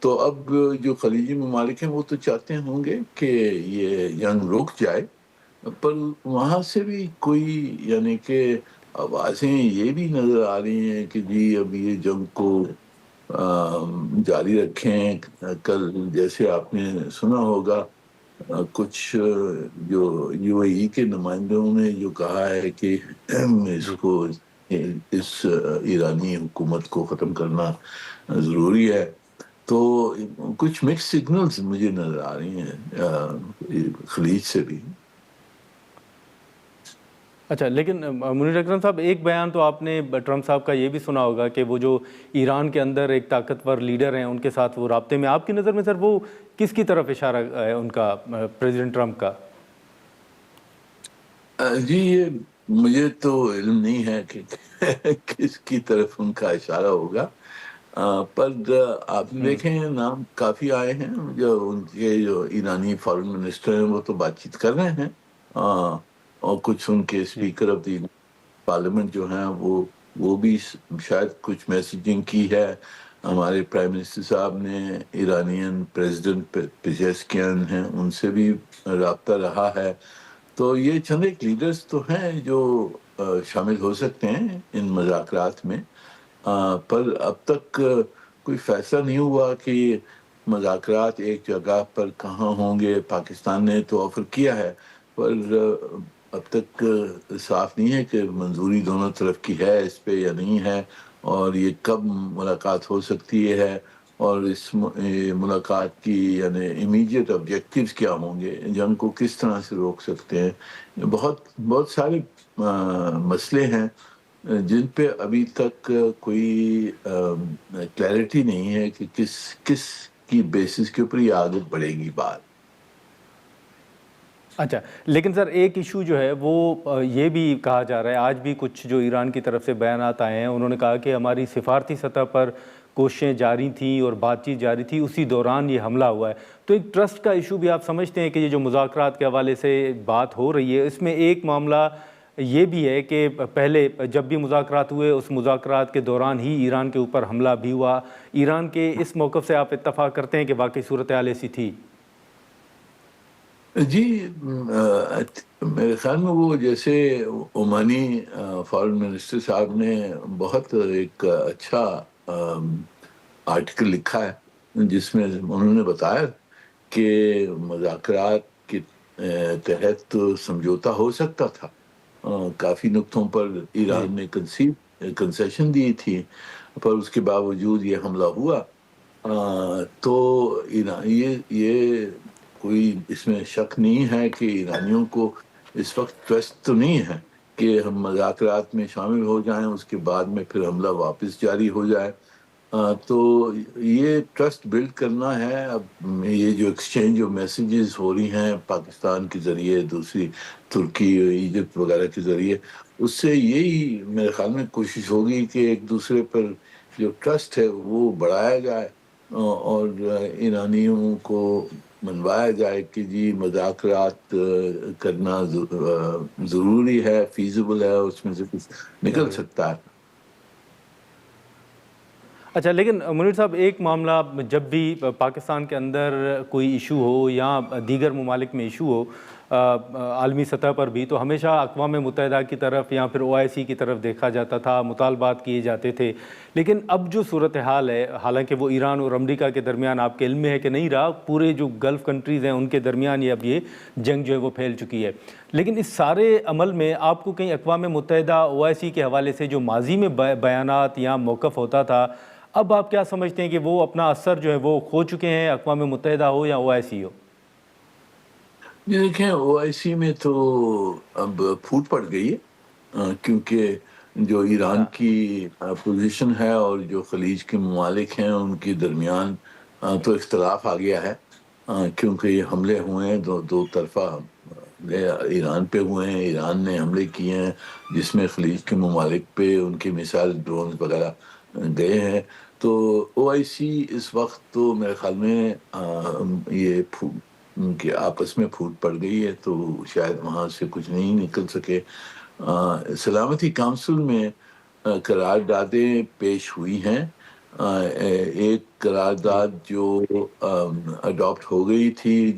تو اب جو خلیجی ممالک ہیں وہ تو چاہتے ہوں گے کہ یہ جنگ رک جائے، پر وہاں سے بھی کوئی یعنی کہ آوازیں یہ بھی نظر آ رہی ہیں کہ جی اب یہ جنگ کو جاری رکھیں۔ کل جیسے آپ نے سنا ہوگا کچھ جو یو اے ای کے نمائندوں نے جو کہا ہے کہ اس جی کو اس ایرانی حکومت کو ختم کرنا ضروری ہے، تو کچھ مکس سگنلز مجھے نظر آ رہی ہیں خلیج سے بھی۔ اچھا، لیکن منیر اکرم صاحب، ایک بیان تو آپ نے ٹرمپ صاحب کا یہ بھی سنا ہوگا کہ وہ جو ایران کے اندر ایک طاقتور لیڈر ہیں ان کے ساتھ وہ رابطے میں، آپ کی نظر میں سر وہ کس کی طرف اشارہ ہے ان کا، پریزیڈنٹ ٹرمپ کا؟ جی یہ مجھے تو علم نہیں ہے کہ کس کی طرف ان کا اشارہ ہوگا، پر آپ دیکھیں نام کافی آئے ہیں، جو ان کے جو ایرانی فارن منسٹر ہیں وہ تو بات چیت کر رہے ہیں، اور کچھ ان کے جی اسپیکر آف دی پارلیمنٹ جو ہیں وہ بھی شاید کچھ میسیجنگ کی ہے۔ ہمارے پرائم منسٹر صاحب نے ایرانین پریزیڈنٹ پیزیشکیان ہیں ان سے بھی رابطہ رہا ہے، تو یہ چند ایک لیڈرز تو ہیں جو شامل ہو سکتے ہیں ان مذاکرات میں، پر اب تک کوئی فیصلہ نہیں ہوا کہ مذاکرات ایک جگہ پر کہاں ہوں گے۔ پاکستان نے تو آفر کیا ہے، پر اب تک صاف نہیں ہے کہ منظوری دونوں طرف کی ہے اس پہ یا نہیں ہے، اور یہ کب ملاقات ہو سکتی ہے، اور اس ملاقات کی یعنی امیڈیٹ آبجیکٹیوز کیا ہوں گے، جنگ کو کس طرح سے روک سکتے ہیں۔ بہت سارے مسئلے ہیں جن پہ ابھی تک کوئی کلیئرٹی نہیں ہے کہ کس کی بیسس کے اوپر یہ آگے بڑھے گی بات۔ اچھا، لیکن سر ایک ایشو جو ہے وہ یہ بھی کہا جا رہا ہے، آج بھی کچھ جو ایران کی طرف سے بیانات آئے ہیں، انہوں نے کہا کہ ہماری سفارتی سطح پر کوششیں جاری تھیں اور بات چیت جاری تھی، اسی دوران یہ حملہ ہوا ہے۔ تو ایک ٹرسٹ کا ایشو بھی آپ سمجھتے ہیں کہ یہ جو مذاکرات کے حوالے سے بات ہو رہی ہے، اس میں ایک معاملہ یہ بھی ہے کہ پہلے جب بھی مذاکرات ہوئے اس مذاکرات کے دوران ہی ایران کے اوپر حملہ بھی ہوا۔ ایران کے اس موقف سے آپ اتفاق کرتے ہیں کہ واقعی صورتحال ایسی تھی؟ جی میرے خیال میں وہ جیسے عمانی فارن منسٹر صاحب نے بہت ایک اچھا آرٹیکل لکھا ہے جس میں انہوں نے بتایا کہ مذاکرات کے تحت سمجھوتا ہو سکتا تھا، کافی نقطوں پر جی ایران نے کنسیشن دی تھی، پر اس کے باوجود یہ حملہ ہوا۔ تو یہ کوئی اس میں شک نہیں ہے کہ ایرانیوں کو اس وقت ٹرسٹ تو نہیں ہے کہ ہم مذاکرات میں شامل ہو جائیں، اس کے بعد میں پھر حملہ واپس جاری ہو جائے۔ تو یہ ٹرسٹ بلڈ کرنا ہے۔ اب یہ جو ایکسچینج آف میسیجز ہو رہی ہیں پاکستان کے ذریعے، دوسری ترکی ایجپٹ وغیرہ کے ذریعے، اس سے یہی میرے خیال میں کوشش ہوگی کہ ایک دوسرے پر جو ٹرسٹ ہے وہ بڑھایا جائے، اور ایرانیوں کو منوایا جائے کہ جی مذاکرات کرنا ضروری ہے، فیزیبل ہے، اس میں سے کچھ نکل جی سکتا ہے۔ اچھا، لیکن منیر صاحب ایک معاملہ، جب بھی پاکستان کے اندر کوئی ایشو ہو یا دیگر ممالک میں ایشو ہو عالمی سطح پر بھی، تو ہمیشہ اقوام متحدہ کی طرف یا پھر OIC کی طرف دیکھا جاتا تھا، مطالبات کیے جاتے تھے۔ لیکن اب جو صورتحال ہے، حالانکہ وہ ایران اور امریکہ کے درمیان آپ کے علم میں ہے کہ نہیں رہا، پورے جو گلف کنٹریز ہیں ان کے درمیان اب یہ جنگ جو ہے وہ پھیل چکی ہے، لیکن اس سارے عمل میں آپ کو کہیں اقوام متحدہ OIC کے حوالے سے جو ماضی میں بیانات یا موقف ہوتا تھا، اب آپ کیا سمجھتے ہیں کہ وہ اپنا اثر جو ہے وہ کھو چکے ہیں، اقوام متحدہ ہو یا OIC ہو؟ یہ دیکھیں OIC میں تو اب پھوٹ پڑ گئی ہے، کیونکہ جو ایران اچھا کی پوزیشن ہے اور جو خلیج کے ممالک ہیں ان کے درمیان تو اختلاف آ گیا ہے، کیونکہ یہ حملے ہوئے ہیں دو طرفہ حملے ایران پہ ہوئے ہیں، ایران نے حملے کیے ہیں جس میں خلیج کے ممالک پہ ان کے میزائل ڈرون وغیرہ گئے ہیں۔ تو OIC اس وقت تو میرے خیال میں یہ کہ آپس میں پھوٹ پڑ گئی ہے، تو شاید وہاں سے کچھ نہیں نکل سکے۔ سلامتی کونسل میں قراردادیں پیش ہوئی ہیں، ایک قرارداد جو اڈاپٹ ہو گئی تھی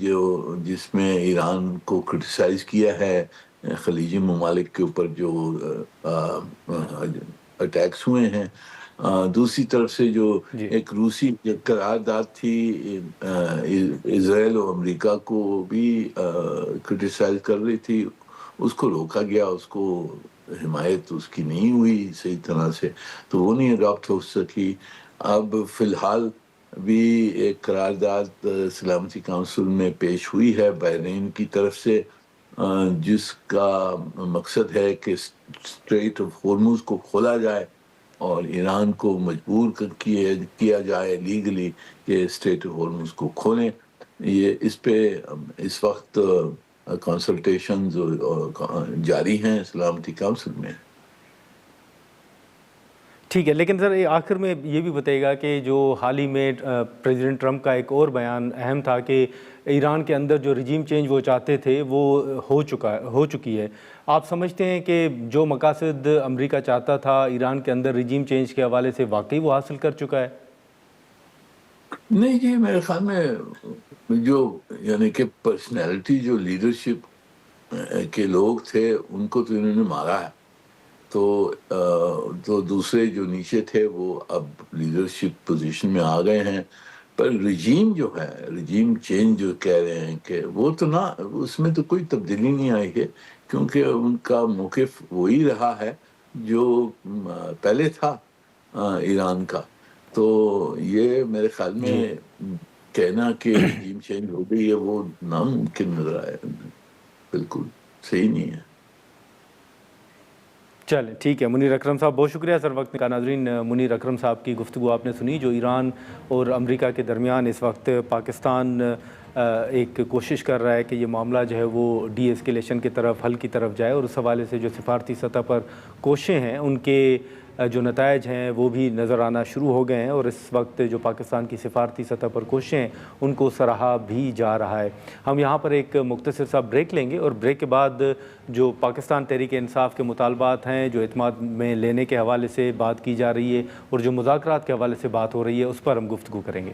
جس میں ایران کو کرٹیسائز کیا ہے خلیجی ممالک کے اوپر جو اٹیکس ہوئے ہیں، دوسری طرف سے جو جی ایک روسی قرارداد تھی اسرائیل اور امریکہ کو بھی کرٹیسائز کر رہی تھی، اس کو روکا گیا، اس کو حمایت اس کی نہیں ہوئی صحیح طرح سے، تو وہ نہیں اڈاپٹ ہو سکی۔ اب فی الحال بھی ایک قرارداد سلامتی کونسل میں پیش ہوئی ہے بحرین کی طرف سے، جس کا مقصد ہے کہ اسٹریٹ آف ہورموز کو کھولا جائے اور ایران کو مجبور کیا جائے لیگلی کہ اسٹریٹ آف ہورموز کو کھولیں۔ یہ اس پہ اس وقت کنسلٹیشنز جاری ہیں سلامتی کونسل میں۔ ٹھیک ہے، لیکن سر آخر میں یہ بھی بتائیے گا کہ جو حال ہی میں پریزیڈنٹ ٹرمپ کا ایک اور بیان اہم تھا کہ ایران کے اندر جو رجیم چینج وہ چاہتے تھے وہ ہو چکی ہے، آپ سمجھتے ہیں کہ جو مقاصد امریکہ چاہتا تھا ایران کے اندر رجیم چینج کے حوالے سے واقعی وہ حاصل کر چکا ہے؟ نہیں جی، میرے خیال میں جو یعنی کہ پرسنالٹی جو لیڈرشپ کے لوگ تھے ان کو تو انہوں نے مارا ہے، تو دوسرے جو نیچے تھے وہ اب لیڈرشپ پوزیشن میں آ گئے ہیں، پر رجیم جو ہے، رجیم چینج جو کہہ رہے ہیں کہ وہ تو نہ، اس میں تو کوئی تبدیلی نہیں آئی ہے، کیونکہ ان کا موقف وہی رہا ہے جو پہلے تھا ایران کا۔ تو یہ میرے خیال میں جی کہنا کہ رجیم چینج ہو گئی ہے وہ ناممکن نظر آیا، بالکل صحیح نہیں ہے۔ چلیں ٹھیک ہے، منیر اکرم صاحب بہت شکریہ سر وقت کا۔ ناظرین، منیر اکرم صاحب کی گفتگو آپ نے سنی، جو ایران اور امریکہ کے درمیان اس وقت پاکستان ایک کوشش کر رہا ہے کہ یہ معاملہ جو ہے وہ ڈی ایسکیلیشن کی طرف، حل کی طرف جائے، اور اس حوالے سے جو سفارتی سطح پر کوششیں ہیں ان کے جو نتائج ہیں وہ بھی نظر آنا شروع ہو گئے ہیں، اور اس وقت جو پاکستان کی سفارتی سطح پر کوششیں ہیں ان کو سراہا بھی جا رہا ہے۔ ہم یہاں پر ایک مختصر سا بریک لیں گے، اور بریک کے بعد جو پاکستان تحریک انصاف کے مطالبات ہیں، جو اعتماد میں لینے کے حوالے سے بات کی جا رہی ہے اور جو مذاکرات کے حوالے سے بات ہو رہی ہے، اس پر ہم گفتگو کریں گے۔